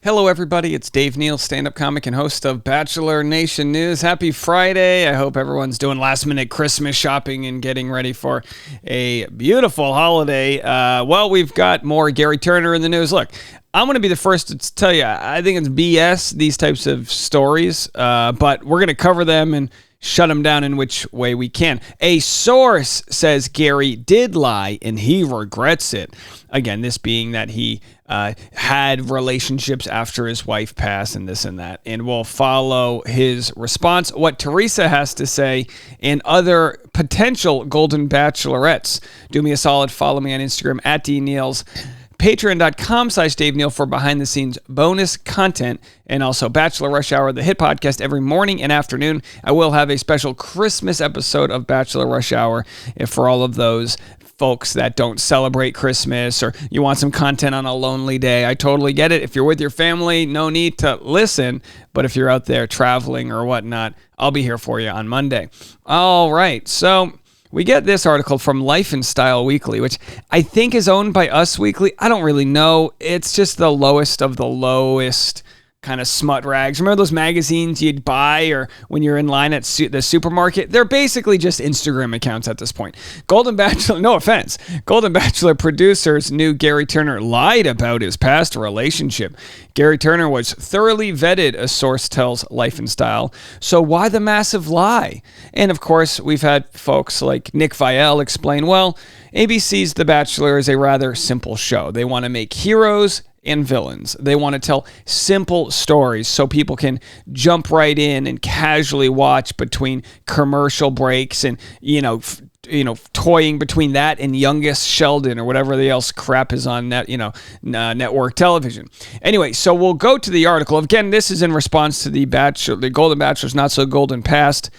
Hello, everybody. It's Dave Neal, stand-up comic and host of Bachelor Nation News. Happy Friday. I hope everyone's doing last-minute Christmas shopping and getting ready for a beautiful holiday. Well, we've got more Gerry Teresa in the news. Look, I'm going to be the first to tell you, I think it's BS, these types of stories, but we're going to cover them and shut them down in which way we can. A source says Gerry did lie and he regrets it. Again, this being that he had relationships after his wife passed and this and that. And we'll follow his response, what Teresa has to say, and other potential Golden Bachelorettes. Do me a solid, follow me on Instagram at DNeils. Patreon.com/Dave Neal for behind-the-scenes bonus content, and also Bachelor Rush Hour, the hit podcast, every morning and afternoon. I will have a special Christmas episode of Bachelor Rush Hour for all of those folks that don't celebrate Christmas or you want some content on a lonely day. I totally get it. If you're with your family, no need to listen. But if you're out there traveling or whatnot, I'll be here for you on Monday. All right, so we get this article from Life and Style Weekly, which I think is owned by Us Weekly. I don't really know. It's just the lowest of the lowest kind of smut rags. Remember those magazines you'd buy or when you're in line at the supermarket? They're basically just Instagram accounts at this point. Golden Bachelor, no offense, Golden Bachelor producers knew Gerry Teresa lied about his past relationship. Gerry Teresa was thoroughly vetted, a source tells Life and Style. So why the massive lie? And of course, we've had folks like Nick Viall explain, well, ABC's The Bachelor is a rather simple show. They want to make heroes and villains. They want to tell simple stories so people can jump right in and casually watch between commercial breaks and, toying between that and Youngest Sheldon or whatever the else crap is on network television. Anyway, so we'll go to the article. Again, this is in response to the Golden Bachelor's Not So Golden Past,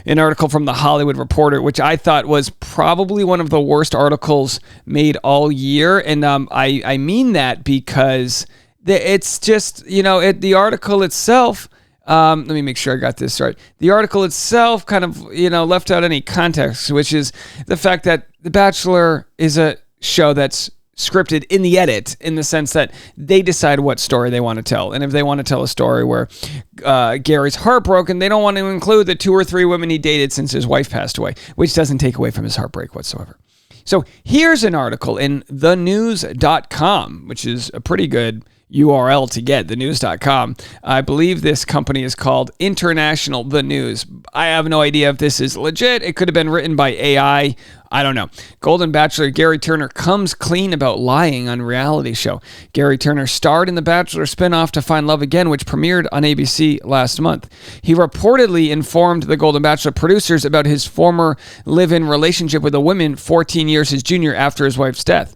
an article from The Hollywood Reporter, which I thought was probably one of the worst articles made all year. And I mean that because it's just, the article itself, let me make sure I got this right. The article itself kind of, left out any context, which is the fact that The Bachelor is a show that's scripted in the edit, in the sense that they decide what story they want to tell. And if they want to tell a story where Gerry's heartbroken, they don't want to include the 2 or 3 women he dated since his wife passed away, which doesn't take away from his heartbreak whatsoever. So here's an article in thenews.com, which is a pretty good URL to get, thenews.com. I believe this company is called International The News. I have no idea if this is legit. It could have been written by AI. I don't know. Golden Bachelor Gerry Teresa comes clean about lying on reality show. Gerry Teresa starred in the Bachelor spinoff To Find Love Again, which premiered on ABC last month. He reportedly informed the Golden Bachelor producers about his former live-in relationship with a woman 14 years his junior after his wife's death.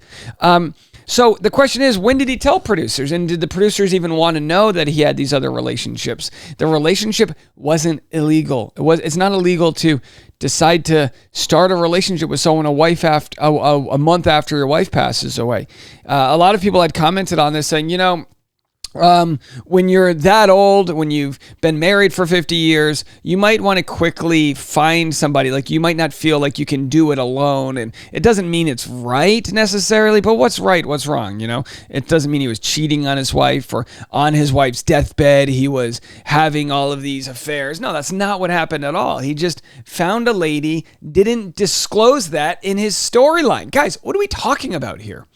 So the question is, when did he tell producers? And did the producers even want to know that he had these other relationships? The relationship wasn't illegal. It's not illegal to decide to start a relationship with someone a month after your wife passes away. A lot of people had commented on this saying, when you're that old, when you've been married for 50 years, you might want to quickly find somebody. Like, you might not feel like you can do it alone. And it doesn't mean it's right necessarily, but what's right, what's wrong, It doesn't mean he was cheating on his wife or on his wife's deathbed he was having all of these affairs. No, that's not what happened at all. He just found a lady, didn't disclose that in his storyline. Guys, what are we talking about here?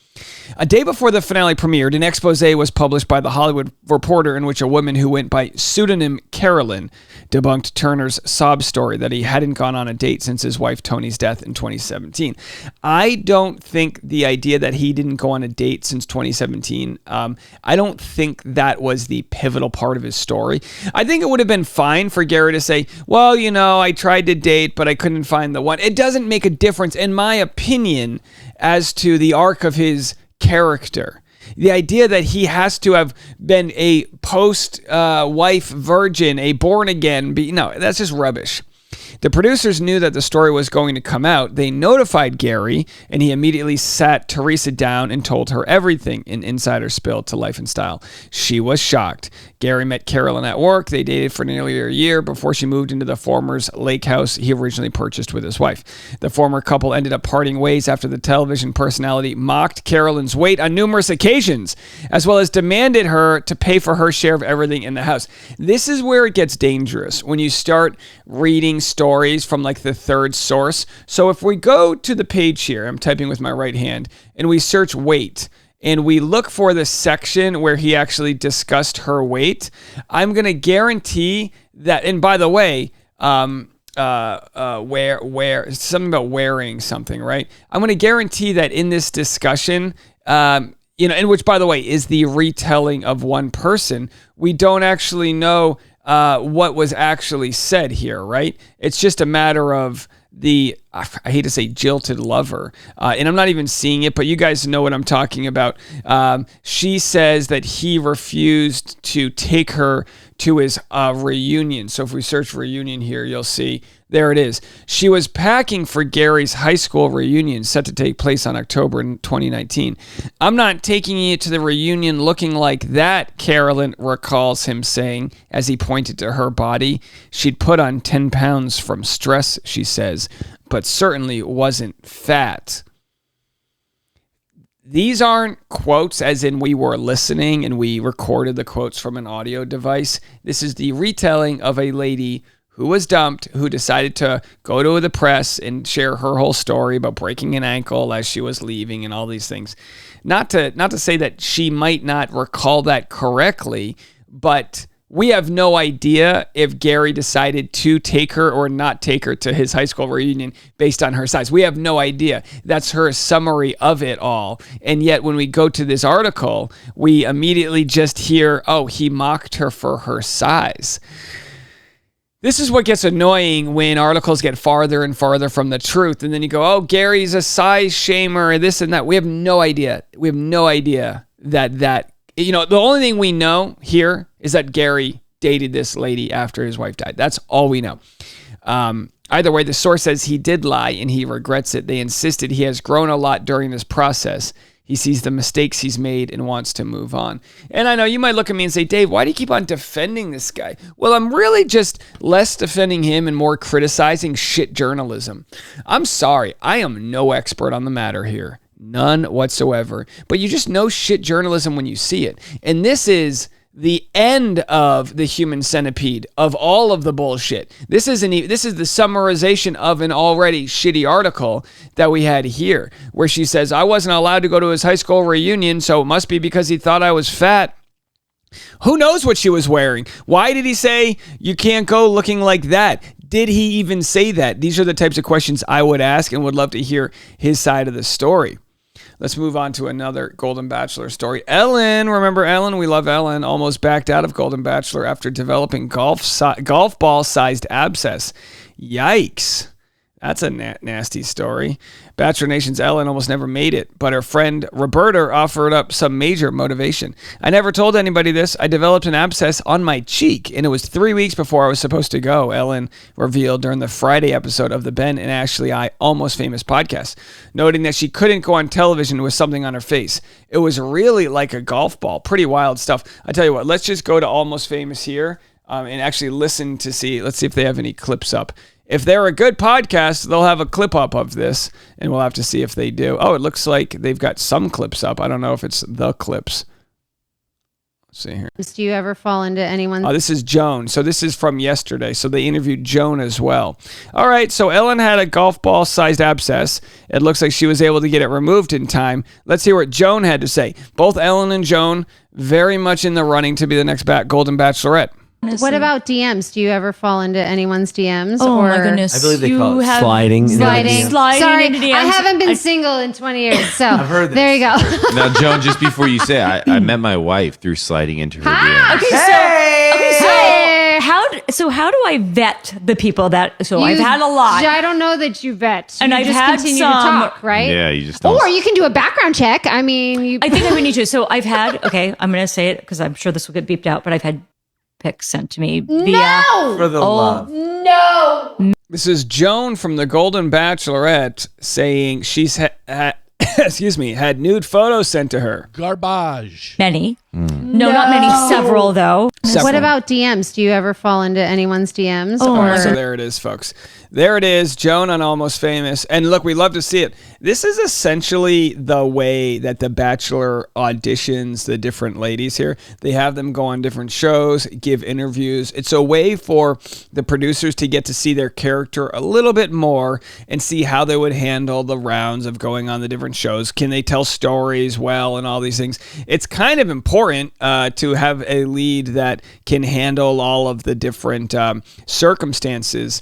A day before the finale premiered, an expose was published by The Hollywood Reporter in which a woman who went by pseudonym Carolyn debunked Turner's sob story that he hadn't gone on a date since his wife Tony's death in 2017. I don't think the idea that he didn't go on a date since 2017, I don't think that was the pivotal part of his story. I think it would have been fine for Gerry to say, well, I tried to date, but I couldn't find the one. It doesn't make a difference, in my opinion, as to the arc of his character. The idea that he has to have been a post-wife virgin, a born-again, no, that's just rubbish. The producers knew that the story was going to come out. They notified Gerry, and he immediately sat Teresa down and told her everything, an insider spill to Life and Style. She was shocked. Gerry met Carolyn at work. They dated for nearly a year before she moved into the former's lake house he originally purchased with his wife. The former couple ended up parting ways after the television personality mocked Carolyn's weight on numerous occasions, as well as demanded her to pay for her share of everything in the house. This is where it gets dangerous, when you start reading stories from like the third source. So if we go to the page here, I'm typing with my right hand, and we search weight, and we look for the section where he actually discussed her weight, I'm going to guarantee that, and by the way, something about wearing something, right? I'm going to guarantee that in this discussion, and which, by the way, is the retelling of one person, we don't actually know what was actually said here, right? It's just a matter of I hate to say jilted lover, and I'm not even seeing it, but you guys know what I'm talking about. She says that he refused to take her to his reunion. So if we search reunion here, you'll see, there it is. She was packing for Gerry's high school reunion set to take place on October 2019. I'm not taking you to the reunion looking like that, Carolyn recalls him saying as he pointed to her body. She'd put on 10 pounds from stress, she says, but certainly wasn't fat. These aren't quotes as in we were listening and we recorded the quotes from an audio device. This is the retelling of a lady who was dumped, who decided to go to the press and share her whole story about breaking an ankle as she was leaving and all these things. Not to say that she might not recall that correctly, but we have no idea if Gerry decided to take her or not take her to his high school reunion based on her size. We have no idea. That's her summary of it all. And yet when we go to this article, we immediately just hear, oh, he mocked her for her size. This is what gets annoying when articles get farther and farther from the truth. And then you go, oh, Gerry's a size shamer, this and that. We have no idea. We have no idea that the only thing we know here is that Gerry dated this lady after his wife died. That's all we know. Either way, the source says he did lie and he regrets it. They insisted he has grown a lot during this process. He sees the mistakes he's made and wants to move on. And I know you might look at me and say, Dave, why do you keep on defending this guy? Well, I'm really just less defending him and more criticizing shit journalism. I'm sorry. I am no expert on the matter here. None whatsoever. But you just know shit journalism when you see it. And this is the end of the human centipede of all of the bullshit. This is the summarization of an already shitty article that we had here, where she says, I wasn't allowed to go to his high school reunion, so it must be because he thought I was fat. Who knows what she was wearing? Why did he say you can't go looking like that? Did he even say that? These are the types of questions I would ask and would love to hear his side of the story. Let's move on to another Golden Bachelor story. Ellen, remember Ellen? We love Ellen. Almost backed out of Golden Bachelor after developing golf ball-sized abscess. Yikes. That's a nasty story. Bachelor Nation's Ellen almost never made it, but her friend Roberta offered up some major motivation. I never told anybody this. I developed an abscess on my cheek, and it was 3 weeks before I was supposed to go, Ellen revealed during the Friday episode of the Ben and Ashley I Almost Famous podcast, noting that she couldn't go on television with something on her face. It was really like a golf ball. Pretty wild stuff. I tell you what, let's just go to Almost Famous here and actually listen to see. Let's see if they have any clips up. If they're a good podcast, they'll have a clip up of this, and we'll have to see if they do. Oh, it looks like they've got some clips up. I don't know if it's the clips. Let's see here. Do you ever fall into anyone's... Oh, this is Joan. So this is from yesterday. So they interviewed Joan as well. All right, so Ellen had a golf ball-sized abscess. It looks like she was able to get it removed in time. Let's hear what Joan had to say. Both Ellen and Joan very much in the running to be the next Golden Bachelorette. What about DMs? Do you ever fall into anyone's DMs? Oh my goodness. I believe they call it sliding. Sliding. Sorry, into DMs. I haven't been single in 20 years, so I've heard this. There you go. Now, Joan, just before you say it, I met my wife through sliding into her DMs. How do I vet the people that? So I've had a lot. I don't know that you vet, and I've just had continue some. to talk, right? Yeah, you just don't. Or you can do a background check. I mean, I think I would need to. So I've had. Okay, I'm going to say it because I'm sure this will get beeped out. But I've had pics sent to me via no for the love. No. This is Joan from the Golden Bachelorette saying she's had nude photos sent to her. Garbage. Many. No, not many. Several, though. What about DMs? Do you ever fall into anyone's DMs? So there it is, folks. There it is, Joan on Almost Famous. And look, we love to see it. This is essentially the way that The Bachelor auditions the different ladies here. They have them go on different shows, give interviews. It's a way for the producers to get to see their character a little bit more and see how they would handle the rounds of going on the different shows. Can they tell stories well and all these things? It's kind of important to have a lead that can handle all of the different circumstances.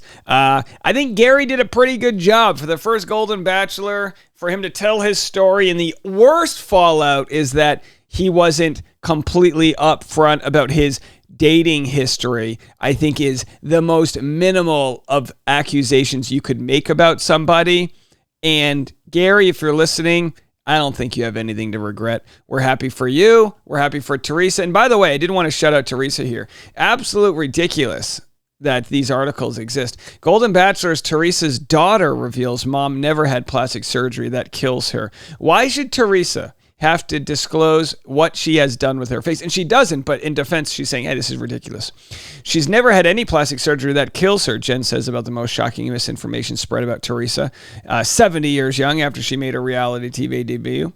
I think Gerry did a pretty good job for the first Golden Bachelor, for him to tell his story. And the worst fallout is that he wasn't completely upfront about his dating history. I think is the most minimal of accusations you could make about somebody. And Gerry, if you're listening, I don't think you have anything to regret. We're happy for you. We're happy for Teresa. And by the way, I did want to shout out Teresa here. Absolute ridiculous that these articles exist. Golden Bachelor's Teresa's daughter reveals mom never had plastic surgery that kills her. Why should Teresa have to disclose what she has done with her face? And she doesn't, but in defense, she's saying, hey, this is ridiculous. She's never had any plastic surgery that kills her, Jen says about the most shocking misinformation spread about Teresa, 70 years young after she made her reality TV debut.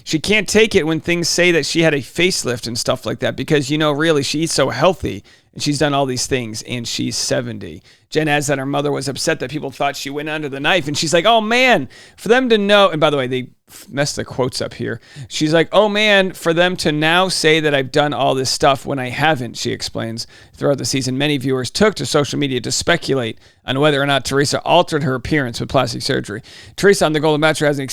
She can't take it when things say that she had a facelift and stuff like that because, really, she eats so healthy and she's done all these things and she's 70. Jen adds that her mother was upset that people thought she went under the knife, and she's like, oh man, for them to know, and by the way, they messed the quotes up here. She's like, oh man, for them to now say that I've done all this stuff when I haven't, she explains. Throughout the season, many viewers took to social media to speculate on whether or not Teresa altered her appearance with plastic surgery. Teresa on The Golden Bachelor has an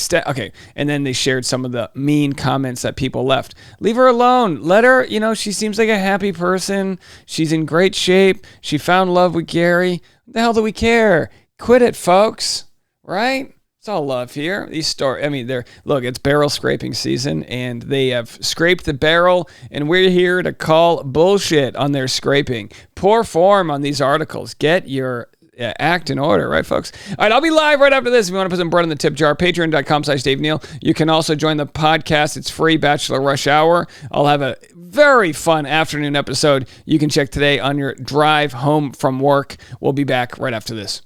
and then they shared some of the mean comments that people left. Leave her alone. Let her, she seems like a happy person. She's in great shape. She found love with Gerry. What the hell do we care? Quit it, folks. Right? It's all love here. These stories, it's barrel scraping season, and they have scraped the barrel, and we're here to call bullshit on their scraping. Poor form on these articles. Get your act in order, right, folks? All right, I'll be live right after this. If you want to put some bread in the tip jar, patreon.com/Dave Neal. You can also join the podcast. It's free, Bachelor Rush Hour. I'll have a very fun afternoon episode you can check today on your drive home from work. We'll be back right after this.